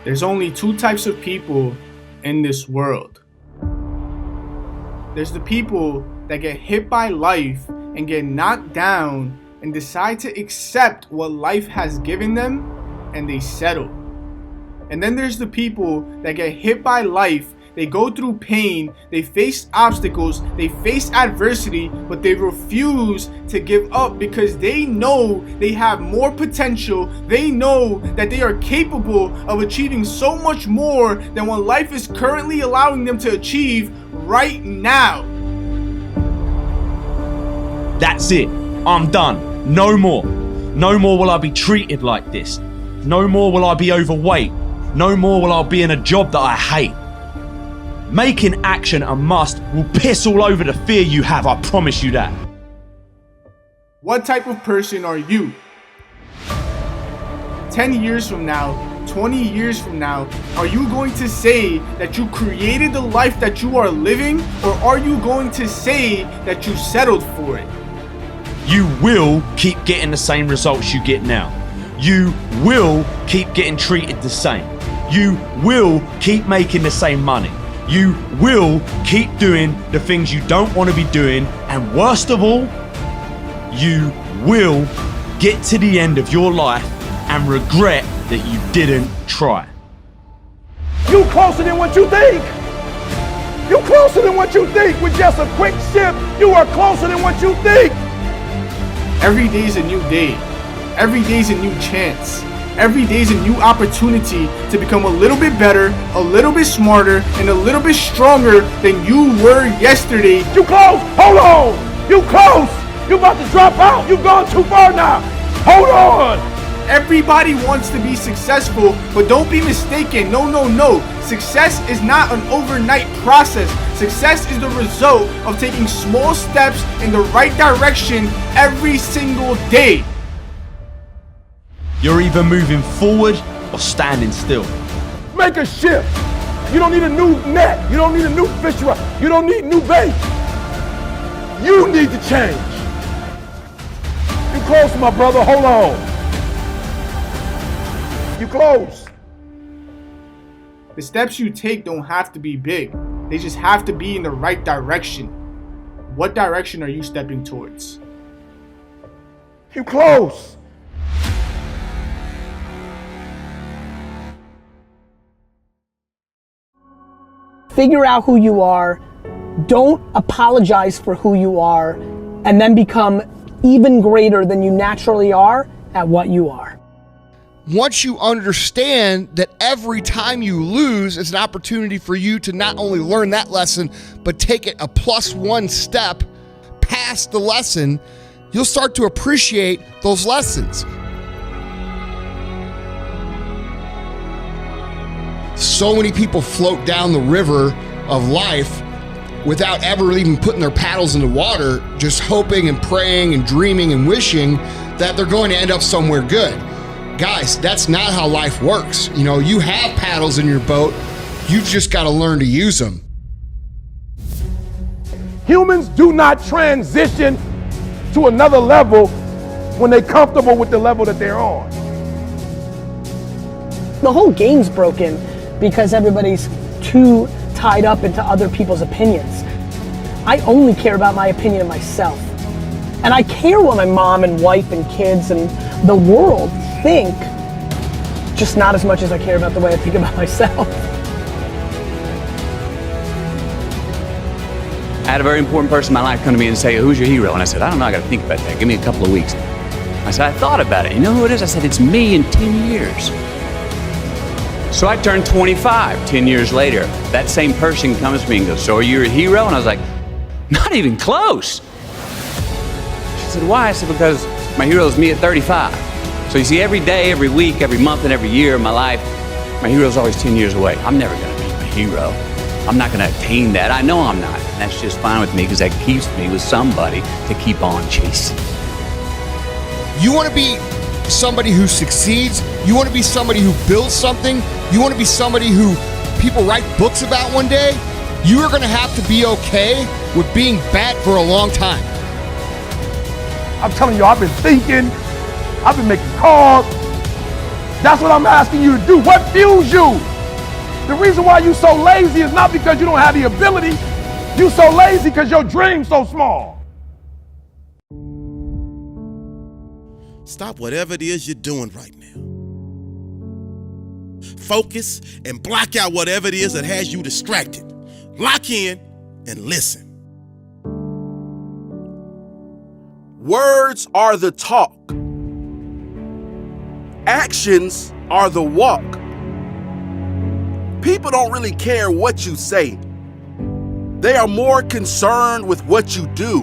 There's only two types of people in this world. There's the people that get hit by life and get knocked down and decide to accept what life has given them, and they settle. And then there's the people that get hit by life, they go through pain, they face obstacles, they face adversity, but they refuse to give up because they know they have more potential. They know that they are capable of achieving so much more than what life is currently allowing them to achieve right now. That's it. I'm done. No more. No more will I be treated like this. No more will I be overweight. No more will I be in a job that I hate. Making action a must will piss all over the fear you have, I promise you that. What type of person are you? 10 years from now, 20 years from now, are you going to say that you created the life that you are living, or are you going to say that you settled for it? You will keep getting the same results you get now. You will keep getting treated the same. You will keep making the same money. You will keep doing the things you don't want to be doing, and worst of all, you will get to the end of your life and regret that you didn't try. You closer than what you think. You closer than what you think. With just a quick shift, you are closer than what you think. Every day is a new day. Every day is a new chance. Every day is a new opportunity to become a little bit better, a little bit smarter, and a little bit stronger than you were yesterday. You close. Hold on. You close. You about to drop out. You gone too far now. Hold on. Everybody wants to be successful, but don't be mistaken. No. Success is not an overnight process. Success is the result of taking small steps in the right direction every single day. You're either moving forward or standing still. Make a shift. You don't need a new net. You don't need a new fish rod. You don't need new bait. You need to change. You close, my brother. Hold on. You close. The steps you take don't have to be big. They just have to be in the right direction. What direction are you stepping towards? You close. Figure out who you are, don't apologize for who you are, and then become even greater than you naturally are at what you are. Once you understand that every time you lose is an opportunity for you to not only learn that lesson, but take it a +1 step past the lesson, you'll start to appreciate those lessons. So many people float down the river of life without ever even putting their paddles in the water, just hoping and praying and dreaming and wishing that they're going to end up somewhere good. Guys, that's not how life works. You know, you have paddles in your boat, you just got to learn to use them. Humans do not transition to another level when they're comfortable with the level that they're on. The whole game's broken because everybody's too tied up into other people's opinions. I only care about my opinion of myself. And I care what my mom and wife and kids and the world think, just not as much as I care about the way I think about myself. I had a very important person in my life come to me and say, "Who's your hero?" And I said, "I don't know, I gotta think about that. Give me a couple of weeks." I said, "I thought about it. You know who it is?" I said, "It's me in 10 years. So I turned 25 10 years later. That same person comes to me and goes, "So are you a hero?" And I was like, "Not even close." She said, "Why?" I said, "Because my hero is me at 35. So you see, every day, every week, every month, and every year of my life, my hero is always 10 years away. I'm never gonna be my hero. I'm not gonna attain that. I know I'm not. And that's just fine with me because that keeps me with somebody to keep on chasing." You want to be somebody who succeeds. You want to be somebody who builds something. You want to be somebody who people write books about one day. You are going to have to be okay with being bad for a long time. I'm telling you, I've been thinking, I've been making calls. That's what I'm asking you to do. What fuels you? The reason why you so lazy is not because you don't have the ability. You so lazy because your dream's so small. Stop whatever it is you're doing right now. Focus and block out whatever it is that has you distracted. Lock in and listen. Words are the talk. Actions are the walk. People don't really care what you say. They are more concerned with what you do.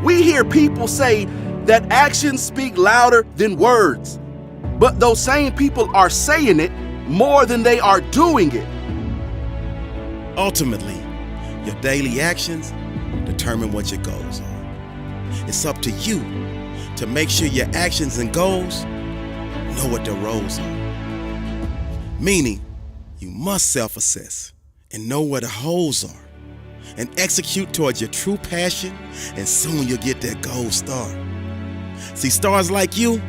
We hear people say that actions speak louder than words, but those same people are saying it more than they are doing it. Ultimately, your daily actions determine what your goals are. It's up to you to make sure your actions and goals know what their roles are. Meaning, you must self-assess and know where the holes are and execute towards your true passion, and soon you'll get that gold star. See, stars like you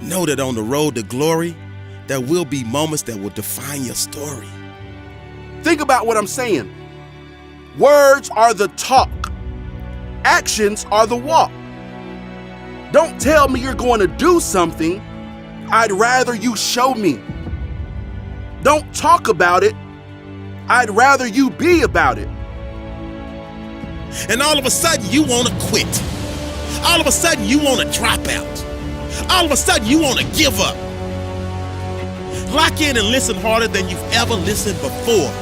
know that on the road to glory, there will be moments that will define your story. Think about what I'm saying. Words are the talk. Actions are the walk. Don't tell me you're going to do something. I'd rather you show me. Don't talk about it. I'd rather you be about it. And all of a sudden you want to quit. All of a sudden you want to drop out. All of a sudden you want to give up. Lock in and listen harder than you've ever listened before.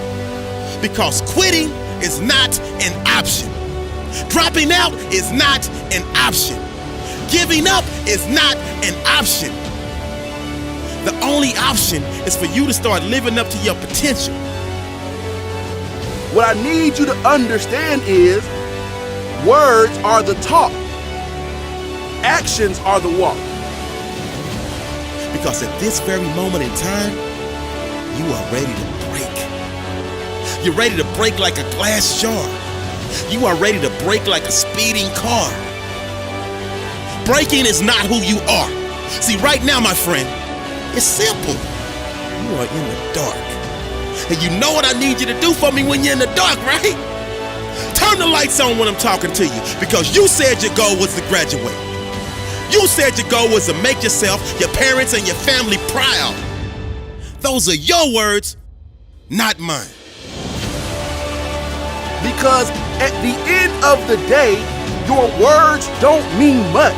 Because quitting is not an option. Dropping out is not an option. Giving up is not an option. The only option is for you to start living up to your potential. What I need you to understand is words are the talk. Actions are the walk. Because at this very moment in time, you are ready to break. You're ready to break like a glass jar. You are ready to break like a speeding car. Breaking is not who you are. See, right now, my friend, it's simple. You are in the dark. And you know what I need you to do for me when you're in the dark, right? Turn the lights on when I'm talking to you, because you said your goal was to graduate. You said your goal was to make yourself, your parents, and your family proud. Those are your words, not mine. Because at the end of the day, your words don't mean much.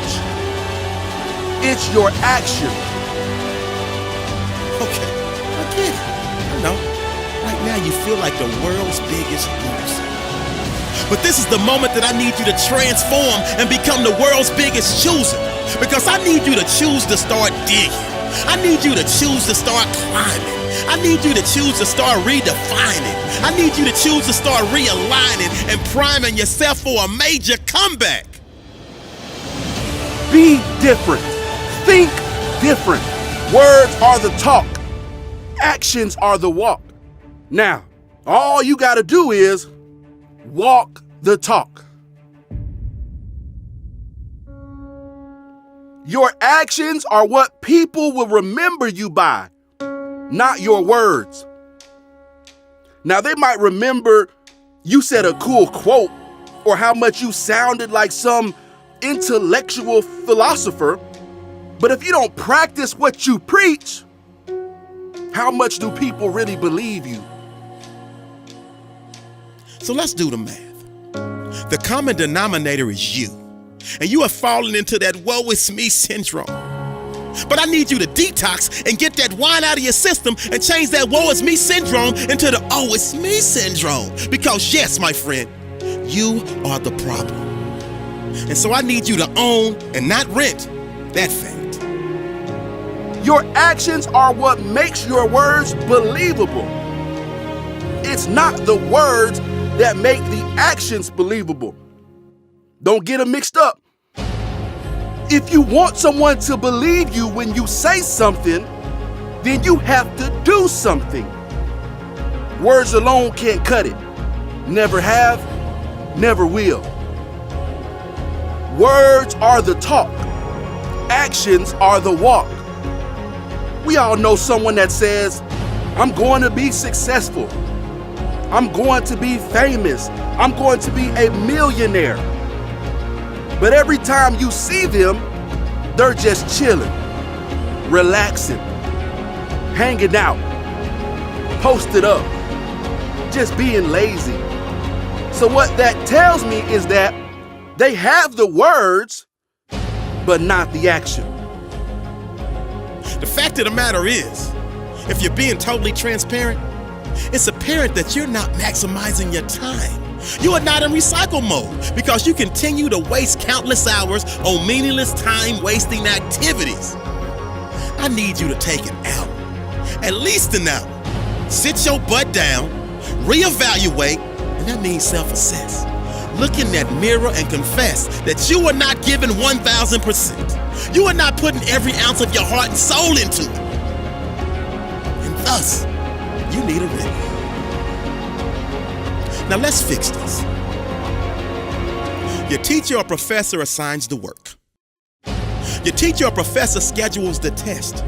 It's your action. Okay, I get it. I know. Right now you feel like the world's biggest loser. But this is the moment that I need you to transform and become the world's biggest chooser. Because I need you to choose to start digging. I need you to choose to start climbing. I need you to choose to start redefining. I need you to choose to start realigning and priming yourself for a major comeback. Be different. Think different. Words are the talk. Actions are the walk. Now, all you got to do is walk the talk. Your actions are what people will remember you by, not your words. Now, they might remember you said a cool quote or how much you sounded like some intellectual philosopher, but if you don't practice what you preach, how much do people really believe you? So let's do the math. The common denominator is you. And you have fallen into that woe is me syndrome. But I need you to detox and get that wine out of your system and change that woe is me syndrome into the oh it's me syndrome. Because yes, my friend, you are the problem. And so I need you to own and not rent that fact. Your actions are what makes your words believable. It's not the words that make the actions believable. Don't get them mixed up. If you want someone to believe you when you say something, then you have to do something. Words alone can't cut it. Never have, never will. Words are the talk. Actions are the walk. We all know someone that says, I'm going to be successful. I'm going to be famous. I'm going to be a millionaire. But every time you see them, they're just chilling, relaxing, hanging out, posted up, just being lazy. So what that tells me is that they have the words, but not the action. The fact of the matter is, if you're being totally transparent, it's apparent that you're not maximizing your time. You are not in recycle mode because you continue to waste countless hours on meaningless time-wasting activities. I need you to take an hour, at least an hour. Sit your butt down, reevaluate, and that means self-assess. Look in that mirror and confess that you are not giving 1,000%. You are not putting every ounce of your heart and soul into it. And thus, you need a remedy. Now let's fix this. Your teacher or professor assigns the work. Your teacher or professor schedules the test.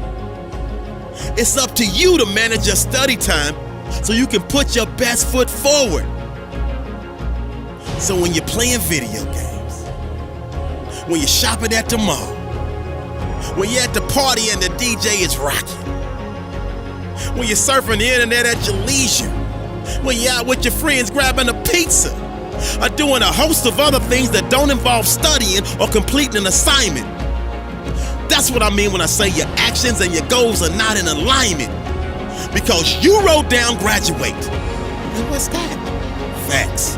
It's up to you to manage your study time so you can put your best foot forward. So when you're playing video games, when you're shopping at the mall, when you're at the party and the DJ is rocking, when you're surfing the internet at your leisure, when you're out with your friends grabbing a pizza, or doing a host of other things that don't involve studying or completing an assignment. That's what I mean when I say your actions and your goals are not in alignment. Because you wrote down graduate. And what's that? Facts.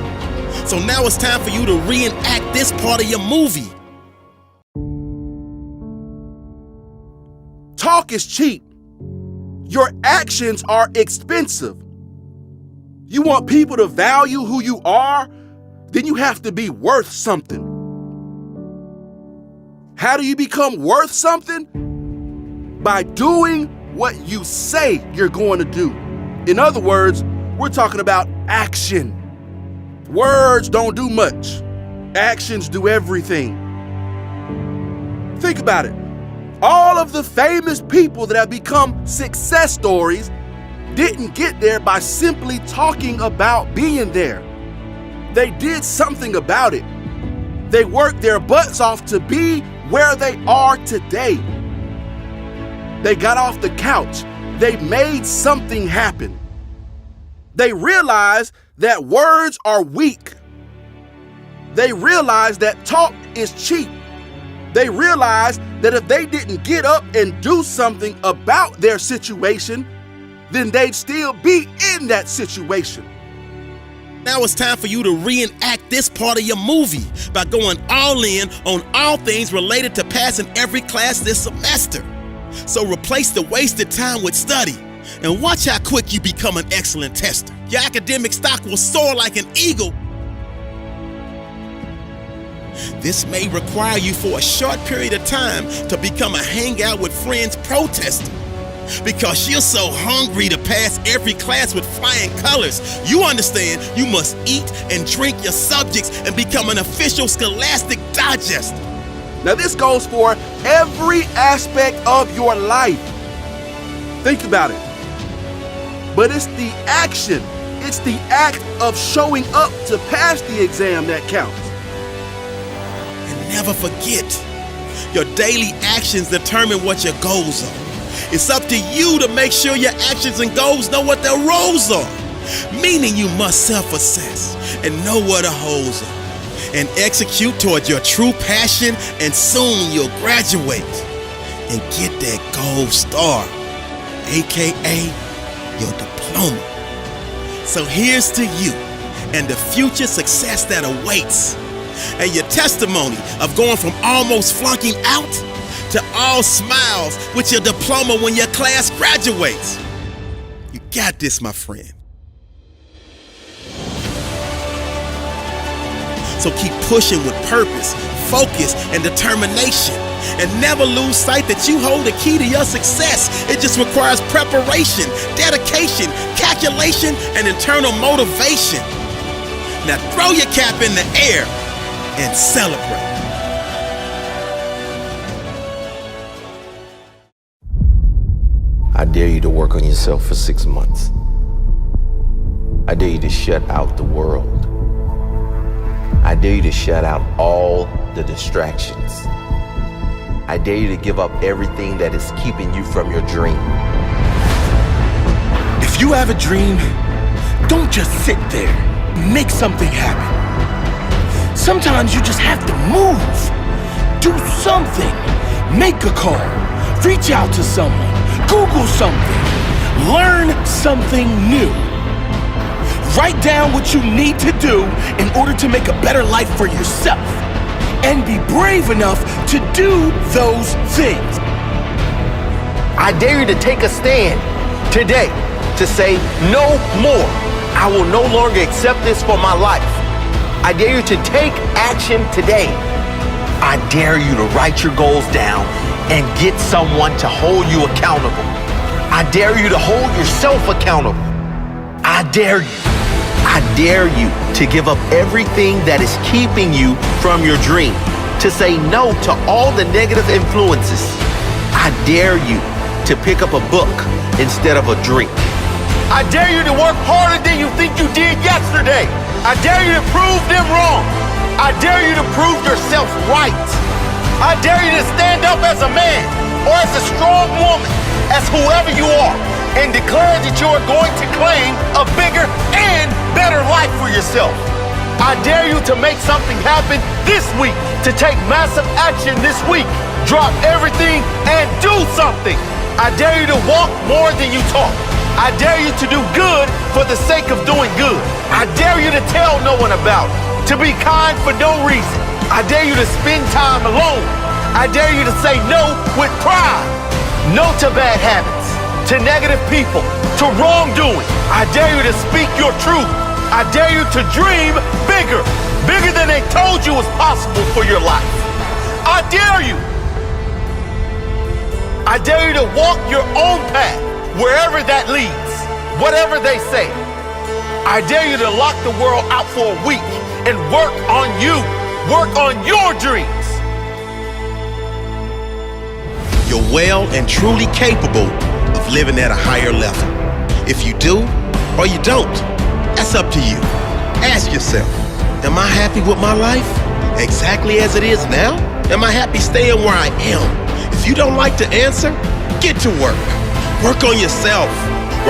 So now it's time for you to reenact this part of your movie. Talk is cheap. Your actions are expensive. You want people to value who you are? Then you have to be worth something. How do you become worth something? By doing what you say you're going to do. In other words, we're talking about action. Words don't do much. Actions do everything. Think about it. All of the famous people that have become success stories didn't get there by simply talking about being there. They did something about it. They worked their butts off to be where they are today. They got off the couch. They made something happen. They realized that words are weak. They realized that talk is cheap. They realized that if they didn't get up and do something about their situation, then they'd still be in that situation. Now it's time for you to reenact this part of your movie by going all in on all things related to passing every class this semester. So replace the wasted time with study and watch how quick you become an excellent tester. Your academic stock will soar like an eagle. This may require you for a short period of time to become a hangout with friends protester. Because you're so hungry to pass every class with flying colors, you understand you must eat and drink your subjects and become an official scholastic digest. Now this goes for every aspect of your life. Think about it. But it's the action, it's the act of showing up to pass the exam that counts. And never forget, your daily actions determine what your goals are. It's up to you to make sure your actions and goals know what their roles are. Meaning you must self-assess and know where the holes are and execute toward your true passion, and soon you'll graduate and get that gold star, aka your diploma. So here's to you and the future success that awaits, and your testimony of going from almost flunking out to all smiles with your diploma when your class graduates. You got this, my friend. So keep pushing with purpose, focus, and determination. And never lose sight that you hold the key to your success. It just requires preparation, dedication, calculation, and internal motivation. Now throw your cap in the air and celebrate. I dare you to work on yourself for 6 months. I dare you to shut out the world. I dare you to shut out all the distractions. I dare you to give up everything that is keeping you from your dream. If you have a dream, don't just sit there. Make something happen. Sometimes you just have to move. Do something. Make a call. Reach out to someone. Google something. Learn something new. Write down what you need to do in order to make a better life for yourself. And be brave enough to do those things. I dare you to take a stand today to say no more. I will no longer accept this for my life. I dare you to take action today. I dare you to write your goals down and get someone to hold you accountable. I dare you to hold yourself accountable. I dare you. I dare you to give up everything that is keeping you from your dream, to say no to all the negative influences. I dare you to pick up a book instead of a drink. I dare you to work harder than you think you did yesterday. I dare you to prove them wrong. I dare you to prove yourself right. I dare you to stand up as a man or as a strong woman, as whoever you are, and declare that you are going to claim a bigger and better life for yourself. I dare you to make something happen this week, to take massive action this week. Drop everything and do something. I dare you to walk more than you talk. I dare you to do good for the sake of doing good. I dare you to tell no one about it, to be kind for no reason. I dare you to spend time alone. I dare you to say no with pride. No to bad habits, to negative people, to wrongdoing. I dare you to speak your truth. I dare you to dream bigger, bigger than they told you was possible for your life. I dare you. I dare you to walk your own path, wherever that leads, whatever they say. I dare you to lock the world out for a week and work on you, work on your dreams. You're well and truly capable of living at a higher level. If you do or you don't, that's up to you. Ask yourself, am I happy with my life exactly as it is now? Am I happy staying where I am? If you don't like to answer, get to work. Work on yourself.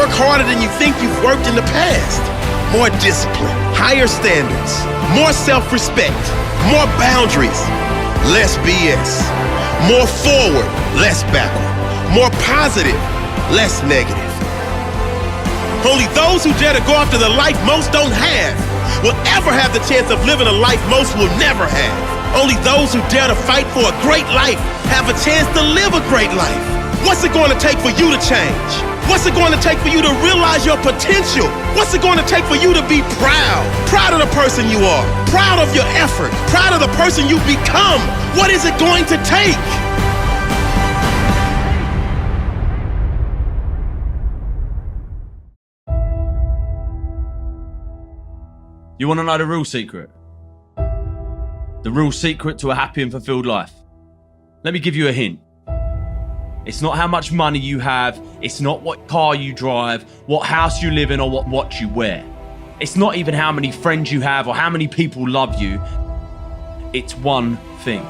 Work harder than you think you've worked in the past. More discipline, higher standards, more self-respect, more boundaries, less BS. More forward, less backward. More positive, less negative. Only those who dare to go after the life most don't have will ever have the chance of living a life most will never have. Only those who dare to fight for a great life have a chance to live a great life. What's it going to take for you to change? What's it going to take for you to realize your potential? What's it going to take for you to be proud? Proud of the person you are. Proud of your effort. Proud of the person you've become. What is it going to take? You want to know the real secret? The real secret to a happy and fulfilled life? Let me give you a hint. It's not how much money you have. It's not what car you drive, what house you live in, or what watch you wear. It's not even how many friends you have or how many people love you. It's one thing.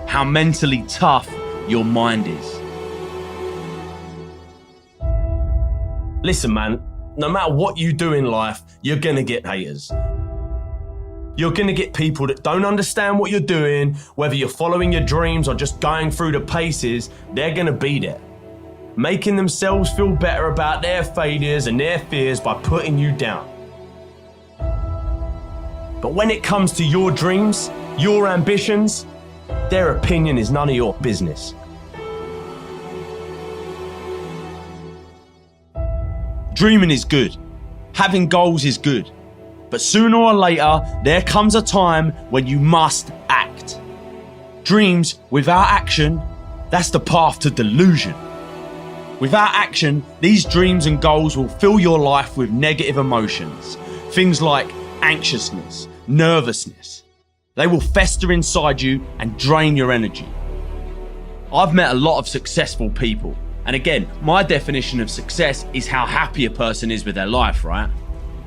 How mentally tough your mind is. Listen, man, no matter what you do in life, you're gonna get haters. You're gonna get people that don't understand what you're doing, whether you're following your dreams or just going through the paces. They're gonna be there, making themselves feel better about their failures and their fears by putting you down. But when it comes to your dreams, your ambitions, their opinion is none of your business. Dreaming is good. Having goals is good. But sooner or later, there comes a time when you must act. Dreams without action, that's the path to delusion. Without action, these dreams and goals will fill your life with negative emotions. Things like anxiousness, nervousness. They will fester inside you and drain your energy. I've met a lot of successful people. And again, my definition of success is how happy a person is with their life, right?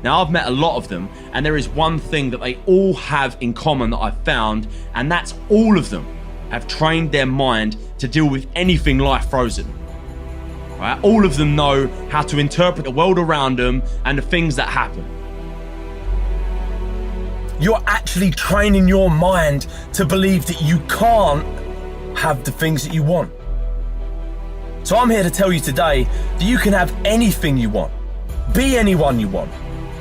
Now, I've met a lot of them, and there is one thing that they all have in common that I've found, and that's all of them have trained their mind to deal with anything life throws at them. Right? All of them know how to interpret the world around them and the things that happen. You're actually training your mind to believe that you can't have the things that you want. So I'm here to tell you today that you can have anything you want, be anyone you want,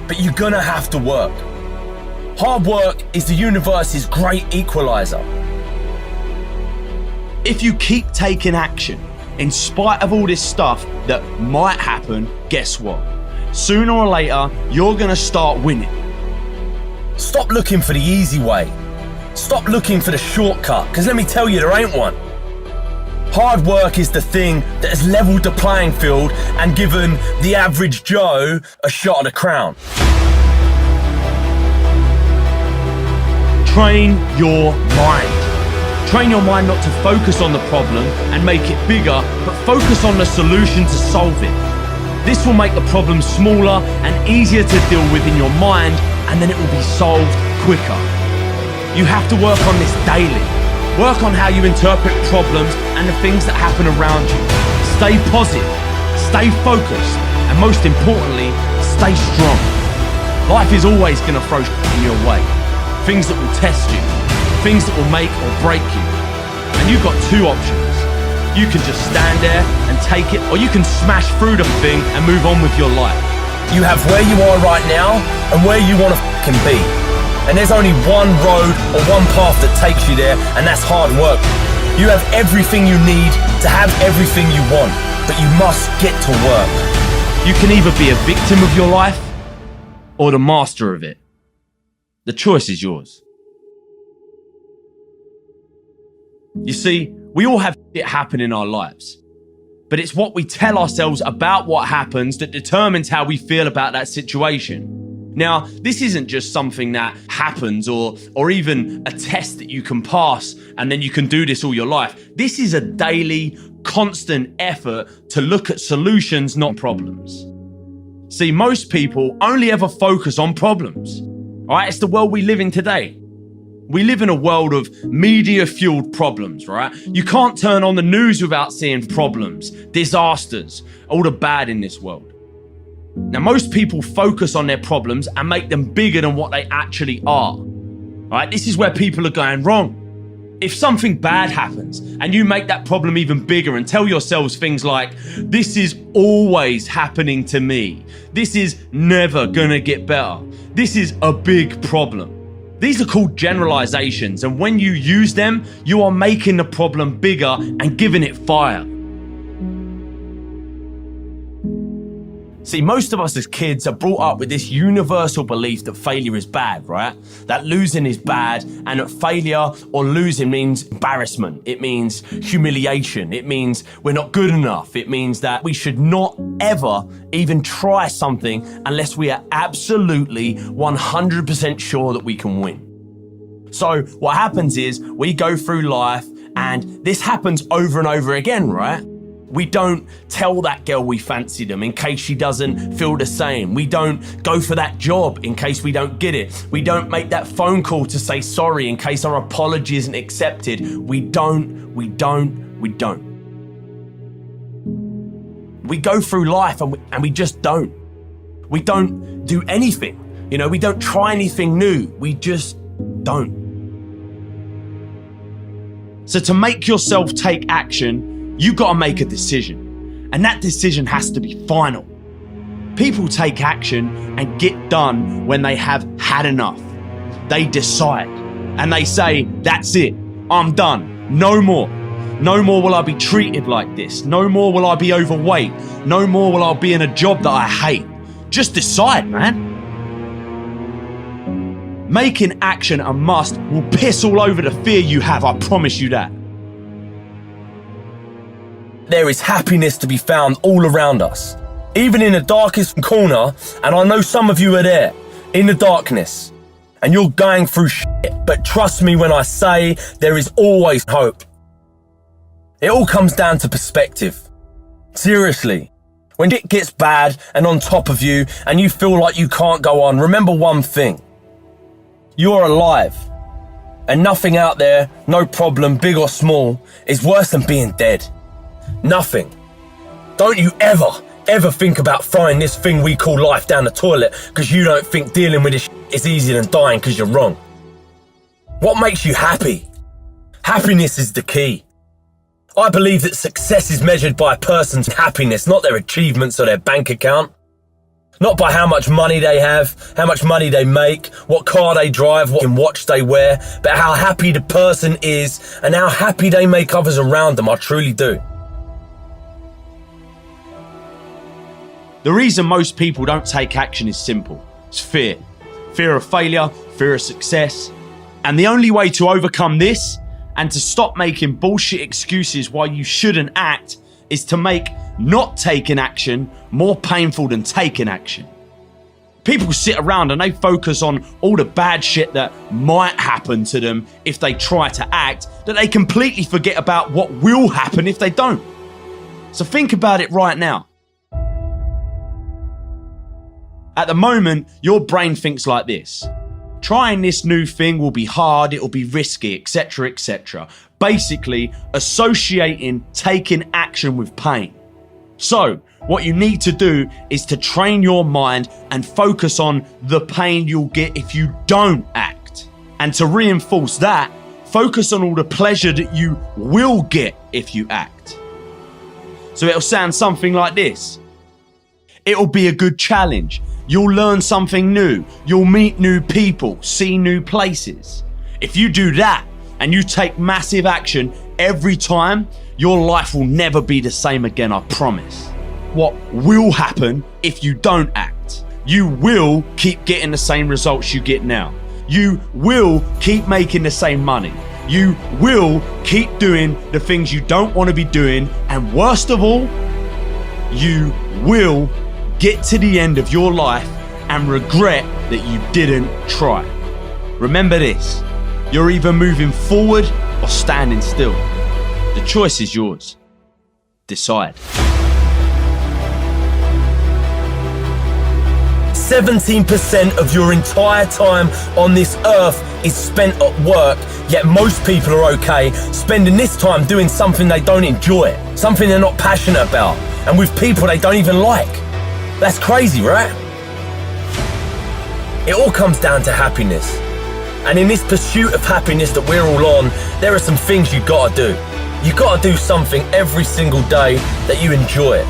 but you're gonna have to work. Hard work is the universe's great equalizer. If you keep taking action, in spite of all this stuff that might happen, guess what? Sooner or later, you're gonna start winning. Stop looking for the easy way. Stop looking for the shortcut, because let me tell you, there ain't one. Hard work is the thing that has leveled the playing field and given the average Joe a shot at the crown. Train your mind. Train your mind not to focus on the problem and make it bigger, but focus on the solution to solve it. This will make the problem smaller and easier to deal with in your mind, and then it will be solved quicker. You have to work on this daily. Work on how you interpret problems and the things that happen around you. Stay positive, stay focused, and most importantly, stay strong. Life is always going to throw shit in your way. Things that will test you, things that will make or break you. And you've got two options. You can just stand there and take it, or you can smash through the thing and move on with your life. You have where you are right now and where you want to fucking be. And there's only one road or one path that takes you there, and that's hard work. You have everything you need to have everything you want, but you must get to work. You can either be a victim of your life or the master of it. The choice is yours. You see, we all have shit happen in our lives, but it's what we tell ourselves about what happens that determines how we feel about that situation. Now, this isn't just something that happens or even a test that you can pass and then you can do this all your life. This is a daily, constant effort to look at solutions, not problems. See, most people only ever focus on problems. All right, it's the world we live in today. We live in a world of media-fueled problems, right? You can't turn on the news without seeing problems, disasters, all the bad in this world. Now, most people focus on their problems and make them bigger than what they actually are. All right, this is where people are going wrong. If something bad happens and you make that problem even bigger and tell yourselves things like, this is always happening to me. This is never gonna get better. This is a big problem. These are called generalizations, and when you use them, you are making the problem bigger and giving it fire. See, most of us as kids are brought up with this universal belief that failure is bad, right? That losing is bad, and that failure or losing means embarrassment. It means humiliation. It means we're not good enough. It means that we should not ever even try something unless we are absolutely 100% sure that we can win. So what happens is we go through life, and this happens over and over again, right? We don't tell that girl we fancy them in case she doesn't feel the same. We don't go for that job in case we don't get it. We don't make that phone call to say sorry in case our apology isn't accepted. We don't. We go through life and we just don't. We don't do anything. You know, we don't try anything new. We just don't. So to make yourself take action, you got to make a decision, and that decision has to be final. People take action and get done when they have had enough. They decide and they say, that's it, I'm done, no more. No more will I be treated like this. No more will I be overweight. No more will I be in a job that I hate. Just decide, man. Making action a must will piss all over the fear you have, I promise you that. There is happiness to be found all around us, even in the darkest corner, and I know some of you are there, in the darkness, and you're going through shit, but trust me when I say there is always hope. It all comes down to perspective. Seriously. When it gets bad and on top of you and you feel like you can't go on, remember one thing. You're alive. And nothing out there, no problem, big or small, is worse than being dead. Nothing. Don't you ever think about throwing this thing we call life down the toilet because you don't think dealing with this is easier than dying because you're wrong. What makes you happy? Happiness is the key. I believe that success is measured by a person's happiness, not their achievements or their bank account. Not by how much money they have, how much money they make, what car they drive, what watch they wear, but how happy the person is and how happy they make others around them. I truly do. The reason most people don't take action is simple. It's fear. Fear of failure, fear of success. And the only way to overcome this and to stop making bullshit excuses why you shouldn't act is to make not taking action more painful than taking action. People sit around and they focus on all the bad shit that might happen to them if they try to act, that they completely forget about what will happen if they don't. So think about it right now. At the moment, your brain thinks like this. Trying this new thing will be hard, it'll be risky, etc., etc. Basically, associating taking action with pain. So, what you need to do is to train your mind and focus on the pain you'll get if you don't act. And to reinforce that, focus on all the pleasure that you will get if you act. So it'll sound something like this. It'll be a good challenge. You'll learn something new. You'll meet new people, see new places. If you do that and you take massive action every time, your life will never be the same again, I promise. What will happen if you don't act? You will keep getting the same results you get now. You will keep making the same money. You will keep doing the things you don't want to be doing. And worst of all, you will get to the end of your life and regret that you didn't try. Remember this, you're either moving forward or standing still. The choice is yours. Decide. 17% of your entire time on this earth is spent at work, yet most people are okay spending this time doing something they don't enjoy, something they're not passionate about, and with people they don't even like. That's crazy, right? It all comes down to happiness. And in this pursuit of happiness that we're all on, there are some things you gotta do. You gotta do something every single day that you enjoy,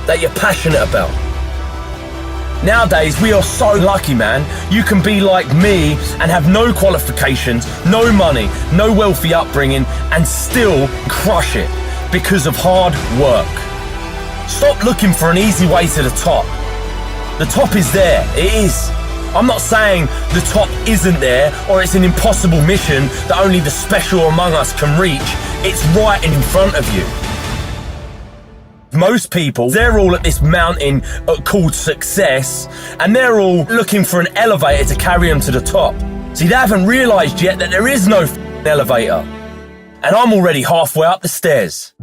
that you're passionate about. Nowadays, we are so lucky, man. You can be like me and have no qualifications, no money, no wealthy upbringing, and still crush it because of hard work. Stop looking for an easy way to the top. The top is there, it is. I'm not saying the top isn't there or it's an impossible mission that only the special among us can reach. It's right in front of you. Most people, they're all at this mountain called success, and they're all looking for an elevator to carry them to the top. See, they haven't realised yet that there is no elevator. And I'm already halfway up the stairs.